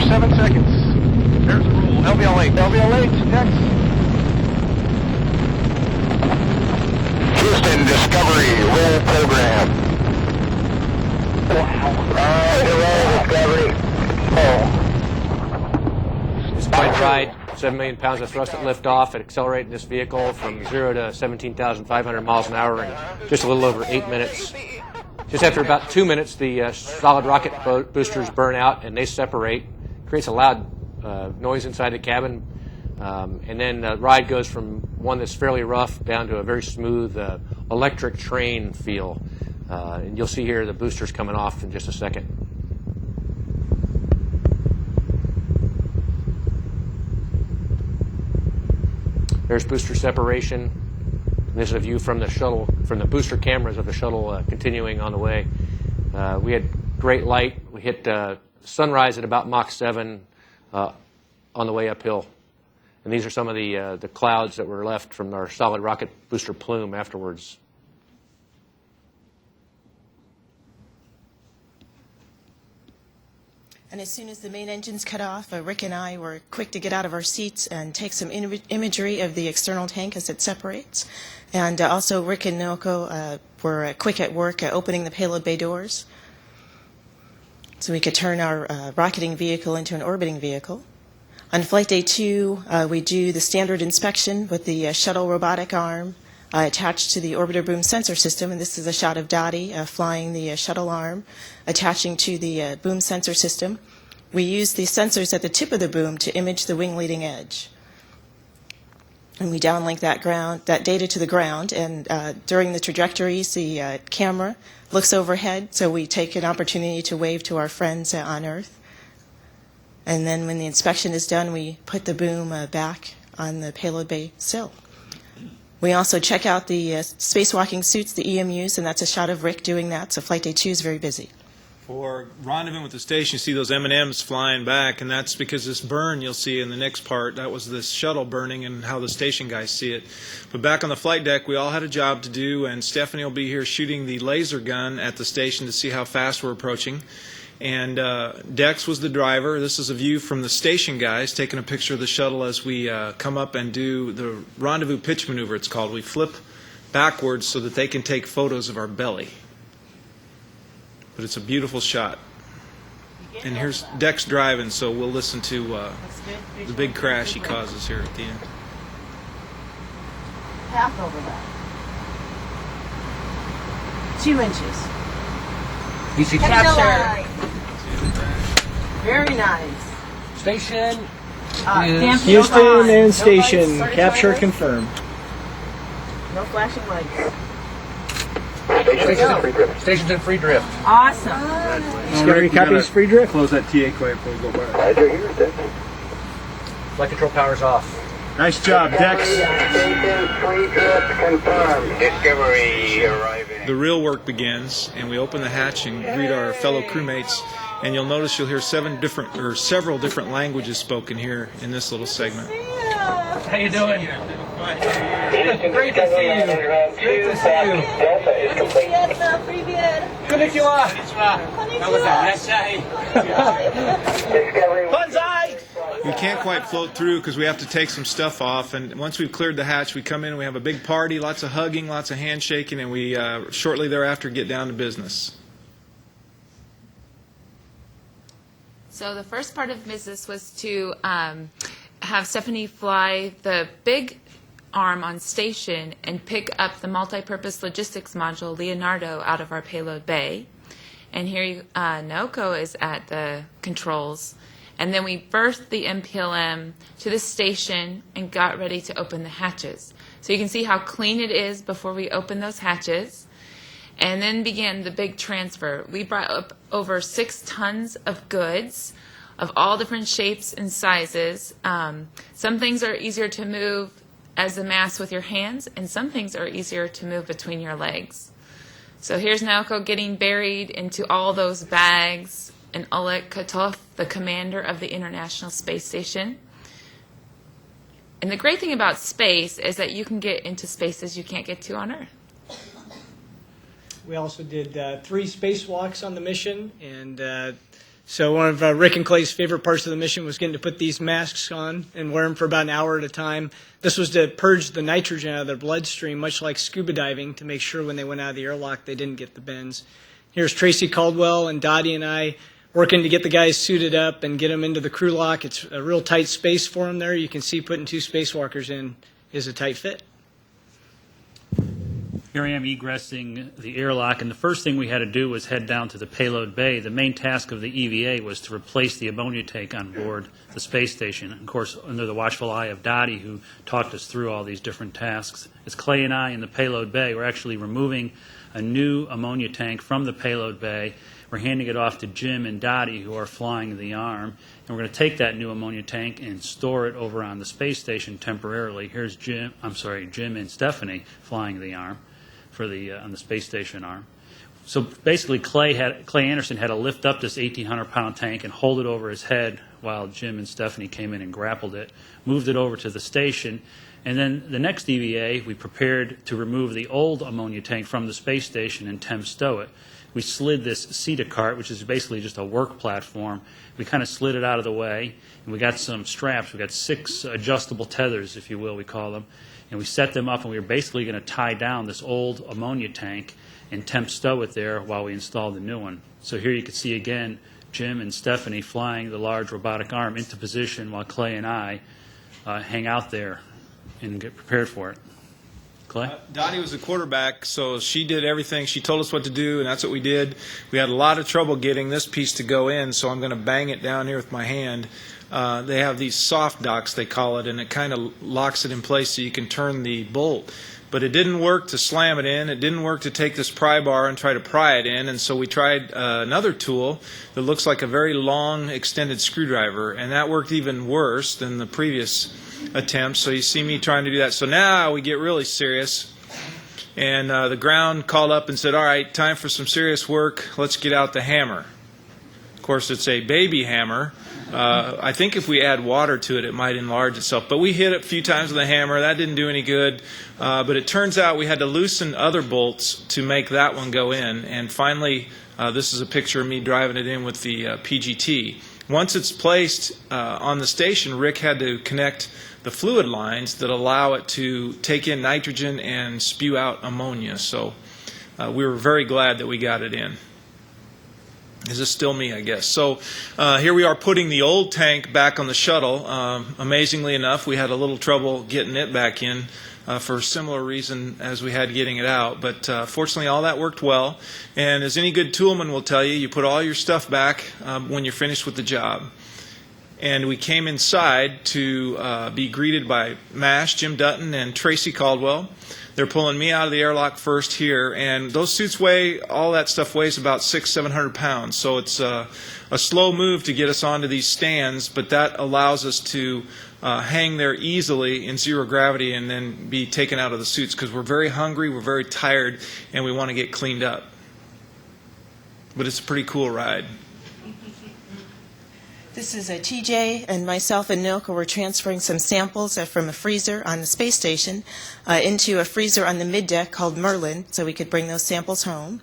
7 seconds. There's the rule. LVL8. LVL8, next. Houston, Discovery, roll program. Wow. Discovery. This plane ride, 7 million pounds of thrust at liftoff, and accelerating this vehicle from 0 to 17,500 miles an hour in just a little over 8 minutes. Just after about 2 minutes, the solid rocket boosters burn out and they separate. Creates a loud noise inside the cabin. And then the ride goes from one that's fairly rough down to a very smooth electric train feel. And you'll see here the boosters coming off in just a second. There's booster separation. This is a view from the shuttle, from the booster cameras of the shuttle continuing on the way. We had great light. We hit sunrise at about Mach 7 on the way uphill. And these are some of the clouds that were left from our solid rocket booster plume afterwards. And as soon as the main engines cut off, Rick and I were quick to get out of our seats and take some imagery of the external tank as it separates. And also Rick and Naoko were quick at work opening the payload bay doors so we could turn our rocketing vehicle into an orbiting vehicle. On flight day 2, we do the standard inspection with the shuttle robotic arm attached to the orbiter boom sensor system, and this is a shot of Dottie flying the shuttle arm, attaching to the boom sensor system. We use the sensors at the tip of the boom to image the wing leading edge. And we downlink that data to the ground, and during the trajectories, the camera looks overhead, so we take an opportunity to wave to our friends on Earth. And then when the inspection is done, we put the boom back on the payload bay sill. We also check out the spacewalking suits, the EMUs, and that's a shot of Rick doing that, so flight day 2 is very busy. For rendezvous with the station, you see those M&Ms flying back, and that's because this burn you'll see in the next part, that was this shuttle burning and how the station guys see it. But back on the flight deck, we all had a job to do, and Stephanie will be here shooting the laser gun at the station to see how fast we're approaching. And Dex was the driver. This is a view from the station guys taking a picture of the shuttle as we come up and do the rendezvous pitch maneuver, it's called. We flip backwards so that they can take photos of our belly. But it's a beautiful shot. And here's Dex driving, so we'll listen to the big crash he causes here at the end. Half over that. 2 inches. Easy Capture. Very nice. Station. Houston and station. Capture confirmed. No flashing lights. Station's in free drift. Awesome. Discovery copies free drift. Close that TA quick before we go by. Roger, Houston. Flight control power's off. Nice job, Dex. Station, free drift confirmed. Discovery arriving. The real work begins, and we open the hatch and greet our fellow crewmates. And you'll notice you'll hear several different languages spoken here in this little segment. How you doing? Great to see you. Great to see you. Delta is complete. Konnichiwa. Discovery. We can't quite float through because we have to take some stuff off, and once we've cleared the hatch, we come in and we have a big party, lots of hugging, lots of handshaking, and we shortly thereafter get down to business. So the first part of business was to have Stephanie fly the big arm on station and pick up the multi-purpose logistics module Leonardo out of our payload bay. And here Naoko is at the controls. And then we berthed the MPLM to the station and got ready to open the hatches. So you can see how clean it is before we open those hatches. And then began the big transfer. We brought up over 6 tons of goods of all different shapes and sizes. Some things are easier to move as a mass with your hands, and some things are easier to move between your legs. So here's Naoko getting buried into all those bags, and Oleg Kotov, the commander of the International Space Station. And the great thing about space is that you can get into spaces you can't get to on Earth. We also did 3 spacewalks on the mission, and So one of Rick and Clay's favorite parts of the mission was getting to put these masks on and wear them for about an hour at a time. This was to purge the nitrogen out of their bloodstream, much like scuba diving, to make sure when they went out of the airlock they didn't get the bends. Here's Tracy Caldwell and Dottie and I working to get the guys suited up and get them into the crew lock. It's a real tight space for them there. You can see putting 2 spacewalkers in is a tight fit. Here I am egressing the airlock, and the first thing we had to do was head down to the payload bay. The main task of the EVA was to replace the ammonia tank on board the space station. Of course, under the watchful eye of Dottie, who talked us through all these different tasks. As Clay and I in the payload bay, we're actually removing a new ammonia tank from the payload bay. We're handing it off to Jim and Dottie, who are flying the arm. And we're going to take that new ammonia tank and store it over on the space station temporarily. Here's Jim and Stephanie flying the arm for the on the space station arm. So basically, Clay Anderson had to lift up this 1,800-pound tank and hold it over his head while Jim and Stephanie came in and grappled it, moved it over to the station, and then the next EVA, we prepared to remove the old ammonia tank from the space station and temp stow it. We slid this CETA cart, which is basically just a work platform. We kind of slid it out of the way, and we got some straps. We got 6 adjustable tethers, if you will, we call them. And we set them up, and we were basically going to tie down this old ammonia tank and temp stow it there while we installed the new one. So here you can see again Jim and Stephanie flying the large robotic arm into position while Clay and I hang out there and get prepared for it. Clay? Dottie was the quarterback, so she did everything. She told us what to do, and that's what we did. We had a lot of trouble getting this piece to go in, so I'm going to bang it down here with my hand. They have these soft docks, they call it, and it kind of locks it in place so you can turn the bolt. But it didn't work to slam it in. It didn't work to take this pry bar and try to pry it in. And so we tried another tool that looks like a very long extended screwdriver, and that worked even worse than the previous attempts. So you see me trying to do that. So now we get really serious. And the ground called up and said, all right, time for some serious work. Let's get out the hammer. Of course, it's a baby hammer. I think if we add water to it, it might enlarge itself. But we hit it a few times with the hammer. That didn't do any good. But it turns out we had to loosen other bolts to make that one go in. And finally, this is a picture of me driving it in with the PGT. Once it's placed on the station, Rick had to connect the fluid lines that allow it to take in nitrogen and spew out ammonia. So we were very glad that we got it in. Is this still me, I guess? So here we are putting the old tank back on the shuttle. Amazingly enough, we had a little trouble getting it back in for a similar reason as we had getting it out. But fortunately, all that worked well. And as any good toolman will tell you, you put all your stuff back when you're finished with the job. And we came inside to be greeted by MASH, Jim Dutton, and Tracy Caldwell. They're pulling me out of the airlock first here, and those suits weigh, all that stuff weighs about 600-700 pounds. So it's a slow move to get us onto these stands, but that allows us to hang there easily in zero gravity and then be taken out of the suits because we're very hungry, we're very tired, and we want to get cleaned up. But it's a pretty cool ride. This is TJ and myself and Nilka were transferring some samples from a freezer on the space station into a freezer on the middeck called Merlin so we could bring those samples home.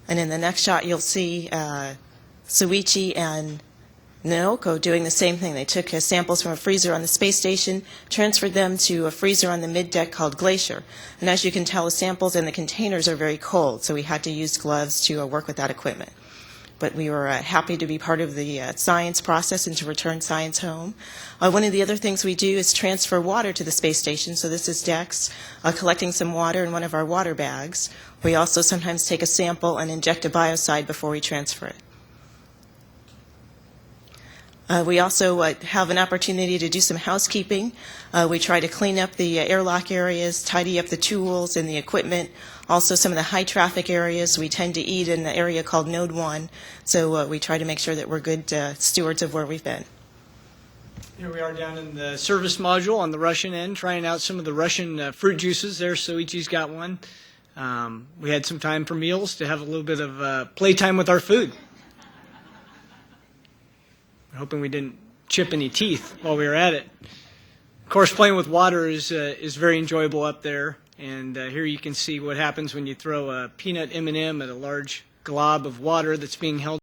And in the next shot you'll see Suichi and Naoko doing the same thing. They took samples from a freezer on the space station, transferred them to a freezer on the middeck called Glacier. And as you can tell, the samples and the containers are very cold, so we had to use gloves to work with that equipment. But we were happy to be part of the science process and to return science home. One of the other things we do is transfer water to the space station. So this is Dex collecting some water in one of our water bags. We also sometimes take a sample and inject a biocide before we transfer it. We also have an opportunity to do some housekeeping. We try to clean up the airlock areas, tidy up the tools and the equipment. Also, some of the high traffic areas, we tend to eat in the area called Node 1, so we try to make sure that we're good stewards of where we've been. Here we are down in the service module on the Russian end, trying out some of the Russian fruit juices. There, Soichi's got one. We had some time for meals to have a little bit of playtime with our food. We're hoping we didn't chip any teeth while we were at it. Of course, playing with water is very enjoyable up there. And here you can see what happens when you throw a peanut M&M at a large glob of water that's being held